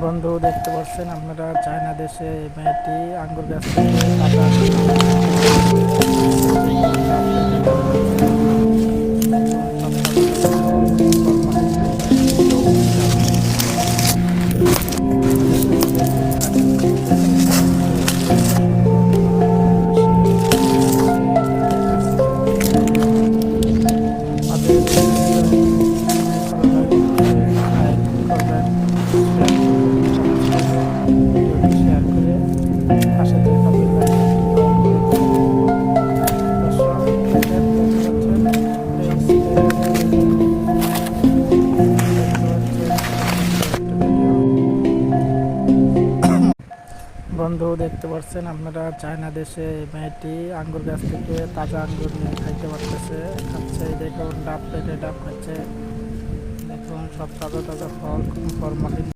বন্ধু দেখতে পাচ্ছেন আপনারা চায়না দেশে এই মেয়েটি আঙ্গুর গাছ থেকে তাজা আঙ্গুর নিয়ে খাইতে পারতেছে। গাছে যে কোনো ডাব কেটে ডাব খাচ্ছে। দেখুন সব তাজা তাজা ফল, ফরমালিন মুক্ত, একটু মিশানো নেই। দেখে যদি একটু কাছে থেকে দেখেন যে কত সুন্দর সে খাচ্ছে এবং দেখাচ্ছে। আমাদের এই ভিডিওটি যদি ভালো লাগে তাহলে লাইক করবেন, শেয়ার করবেন, কমেন্টস করবেন। ভিডিওটি শেয়ার করে পাশে থাকা বেল আইকনটি অন করে দিবেন। দর্শক দেখেন, দেখতে পাচ্ছেন এই দেখুন, দেখতে পাচ্ছেন কত সুন্দর একটা ভিডিও। বন্ধু দেখতে পাচ্ছেন আপনারা চায়না দেশে এই মেয়েটি আঙ্গুর গাছ থেকে তাজা আঙ্গুর নিয়ে খাইতে পারতেছে, খাচ্ছে। দেখুন ডাব পেটে ডাব খাচ্ছে। দেখুন সব তাজা তাজা ফল, ফরমালিন